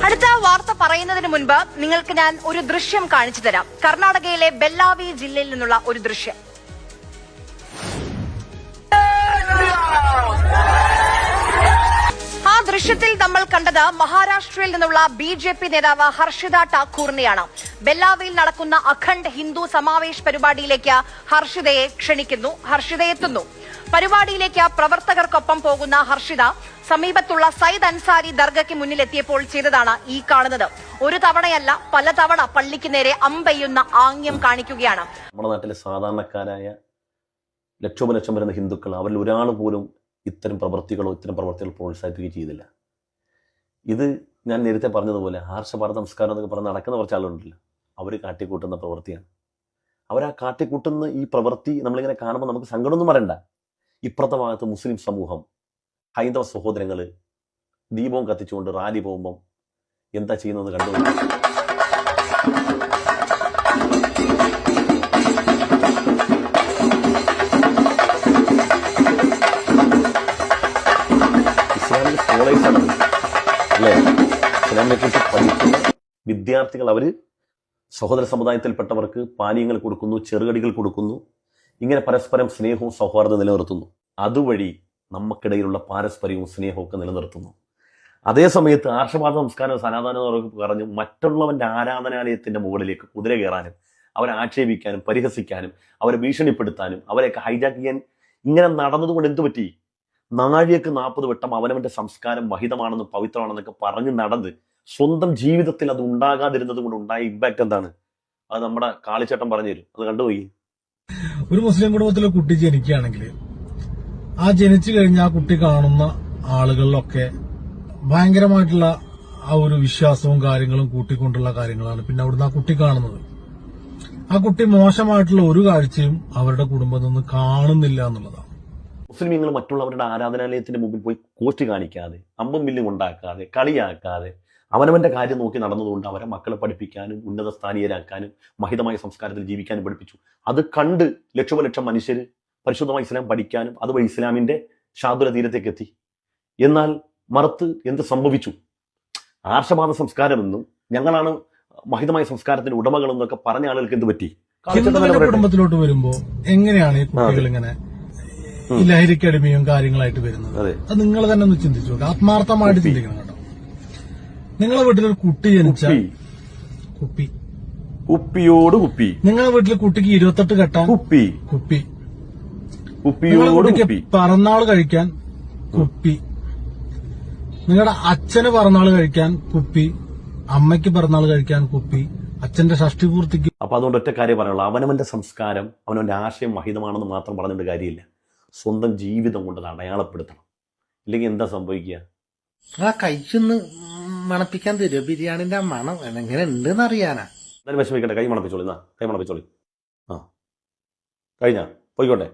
അടുത്ത വാർത്ത പറയുന്നതിന് മുൻപ് നിങ്ങൾക്ക് ഞാൻ ഒരു ദൃശ്യം കാണിച്ചു തരാം. കർണാടകയിലെ ബെല്ലാവി ജില്ലയിൽ നിന്നുള്ള ഒരു ദൃശ്യം. ആ ദൃശ്യത്തിൽ നമ്മൾ കണ്ടത് മഹാരാഷ്ട്രയിൽ നിന്നുള്ള ബിജെപി നേതാവ് ഹർഷിത ഠാക്കൂറിനെയാണ്. ബെല്ലാവിയിൽ നടക്കുന്ന അഖണ്ഡ് ഹിന്ദു സമാവേശ് പരിപാടിയിലേക്ക് ഹർഷിതയെ ക്ഷണിക്കുന്നു. ഹർഷിത എത്തുന്നു. പരിപാടിയിലേക്ക് പ്രവർത്തകർക്കൊപ്പം പോകുന്ന ഹർഷിത സമീപത്തുള്ള സയ്യിദ് അൻസാരി ദർഗയ്ക്ക് മുന്നിലെത്തിയപ്പോൾ ചെയ്തതാണ് ഈ കാണുന്നത്. ഒരു തവണയല്ല, പലതവണ പള്ളിക്ക് നേരെ അമ്പെയ്യുന്ന ആംഗ്യം കാണിക്കുകയാണ്. നമ്മുടെ നാട്ടിലെ സാധാരണക്കാരായ ലക്ഷോപലക്ഷം വരുന്ന ഹിന്ദുക്കൾ, അവരിൽ ഒരാൾ പോലും ഇത്തരം പ്രവൃത്തികൾ പ്രോത്സാഹിപ്പിക്കുകയും ചെയ്തില്ല. ഇത് ഞാൻ നേരത്തെ പറഞ്ഞതുപോലെ ആർഷഭാരത സംസ്കാരം എന്നൊക്കെ പറഞ്ഞ് നടക്കുന്ന കുറച്ച് ആളുകളുണ്ടല്ലോ, അവർ കാട്ടിക്കൂട്ടുന്ന പ്രവൃത്തിയാണ്. അവരാ കാട്ടിക്കൂട്ടുന്ന ഈ പ്രവൃത്തി നമ്മളിങ്ങനെ കാണുമ്പോൾ നമുക്ക് സങ്കടമൊന്നും പറയണ്ട. ഇപ്പുറത്തെ ഭാഗത്ത് മുസ്ലിം സമൂഹം, ഹൈന്ദവ സഹോദരങ്ങൾ ദീപവും കത്തിച്ചുകൊണ്ട് റാലി പോകുമ്പം എന്താ ചെയ്യുന്നതെന്ന് കണ്ടു. ഇസ്ലാമിക് സ്കോളേഴ്സാണ് അല്ലേ, ഇസ്ലാമിനെ കുറിച്ച് പഠിക്കുന്ന വിദ്യാർത്ഥികൾ. അവർ സഹോദര സമുദായത്തിൽപ്പെട്ടവർക്ക് പാനീയങ്ങൾ കൊടുക്കുന്നു, ചെറുകടികൾ കൊടുക്കുന്നു. ഇങ്ങനെ പരസ്പരം സ്നേഹവും സൗഹാർദ്ദം നിലനിർത്തുന്നു. അതുവഴി നമുക്കിടയിലുള്ള പാരസ്പര്യവും സ്നേഹവും ഒക്കെ നിലനിർത്തുന്നു. അതേസമയത്ത് ആർഷഭാരത സംസ്കാരം സനാതനം പറഞ്ഞു മറ്റുള്ളവന്റെ ആരാധനാലയത്തിന്റെ മുകളിലേക്ക് കുതിര കയറാനും, അവരെ ആക്ഷേപിക്കാനും പരിഹസിക്കാനും, അവരെ ഭീഷണിപ്പെടുത്താനും, അവരെയൊക്കെ ഹൈജാക്ക് ചെയ്യാൻ ഇങ്ങനെ നടന്നതുകൊണ്ട് എന്തു പറ്റി? നാഴികക്ക് 40 വട്ടം അവനവന്റെ സംസ്കാരം മഹിതമാണെന്നും പവിത്രമാണെന്നൊക്കെ പറഞ്ഞ് നടന്ന് സ്വന്തം ജീവിതത്തിൽ അത് ഉണ്ടാകാതിരുന്നത് കൊണ്ട് ഉണ്ടായ ഇമ്പാക്ട് എന്താണ്? അത് നമ്മുടെ കാളിച്ചേട്ടൻ പറഞ്ഞു തരും. അത് കണ്ടുപോയി. ഒരു മുസ്ലിം കുടുംബത്തിലെ കുട്ടി ജനിക്കുകയാണെങ്കിൽ ആ ജനിച്ചു കഴിഞ്ഞ ആ കുട്ടി കാണുന്ന ആളുകളിലൊക്കെ ഭയങ്കരമായിട്ടുള്ള ആ ഒരു വിശ്വാസവും കാര്യങ്ങളും കൂട്ടിക്കൊണ്ടുള്ള കാര്യങ്ങളാണ് പിന്നെ അവിടുന്ന് ആ കുട്ടി കാണുന്നത്. ആ കുട്ടി മോശമായിട്ടുള്ള ഒരു കാഴ്ചയും അവരുടെ കുടുംബത്തിൽ നിന്ന് കാണുന്നില്ല എന്നുള്ളതാണ്. മുസ്ലിമീങ്ങൾ മറ്റുള്ളവരുടെ ആരാധനാലയത്തിന്റെ മുമ്പിൽ പോയി കോസ്റ്റ് കാണിക്കാതെ, അമ്പും വില്ലും ഉണ്ടാക്കാതെ, കളിയാക്കാതെ അവനവന്റെ കാര്യം നോക്കി നടന്നതുകൊണ്ട് അവരെ മക്കളെ പഠിപ്പിക്കാനും ഉന്നത സ്ഥാനീയരാക്കാനും മഹിതമായ സംസ്കാരത്തിൽ ജീവിക്കാനും പഠിപ്പിച്ചു. അത് കണ്ട് ലക്ഷോപലക്ഷം മനുഷ്യർ പരിശുദ്ധമായ ഇസ്ലാം പഠിക്കാനും അതുവഴി ഇസ്ലാമിന്റെ ശാതുര തീരത്തേക്ക് എത്തി. എന്നാൽ മറുത്ത് എന്ത് സംഭവിച്ചു? ആർഷഭാരത സംസ്കാരമെന്നും ഞങ്ങളാണ് മഹിതമായ സംസ്കാരത്തിന്റെ ഉടമകളെന്നൊക്കെ പറഞ്ഞ ആളുകൾക്ക് എന്ത് പറ്റി? കുടുംബത്തിലോട്ട് വരുമ്പോ എങ്ങനെയാണ് ഈ കുട്ടികൾ ഇങ്ങനെ ഈ ലഹരിക്കടിമയും കാര്യങ്ങളായിട്ട് വരുന്നത്? അത് നിങ്ങൾ തന്നെ ഒന്ന് ചിന്തിച്ചു നോക്കുക, ആത്മാർത്ഥമായിട്ട് ചിന്തിക്കണം കേട്ടോ. നിങ്ങളെ വീട്ടിലൊരു കുട്ടി ജനിച്ച കുപ്പിയോട് കുപ്പി, നിങ്ങളെ വീട്ടിലെ കുട്ടിക്ക് 28 കെട്ടാൻ കുപ്പി, കുപ്പിയോട് കുപ്പി, പിറന്നാൾ കഴിക്കാൻ കുപ്പി, നിങ്ങളുടെ അച്ഛന് പിറന്നാൾ കഴിക്കാൻ കുപ്പി, അമ്മയ്ക്ക് പിറന്നാൾ കഴിക്കാൻ കുപ്പി, അച്ഛന്റെ ഷഷ്ടിപൂർത്തിക്ക്. അപ്പൊ അതുകൊണ്ട് ഒറ്റ കാര്യം പറയാനുള്ളൂ, അവനവന്റെ സംസ്കാരം അവനവന്റെ ആശയം മഹിതമാണെന്ന് മാത്രം പറഞ്ഞിട്ട് കാര്യമില്ല, സ്വന്തം ജീവിതം കൊണ്ട് അടയാളപ്പെടുത്തണം. ഇല്ലെങ്കിൽ എന്താ സംഭവിക്കുക? ആ കഴിച്ചൊന്ന് മണപ്പിക്കാൻ തരുമോ? ബിരിയാണിന്റെ മണം എങ്ങനെ ഉണ്ടെന്ന് അറിയാനാ. എന്തായാലും വിഷമിക്കട്ടെ, കൈ മണപ്പിച്ചോളി. കൈ മണപ്പിച്ചോളി. ആ കഴിഞ്ഞ പോയിക്കോട്ടെ.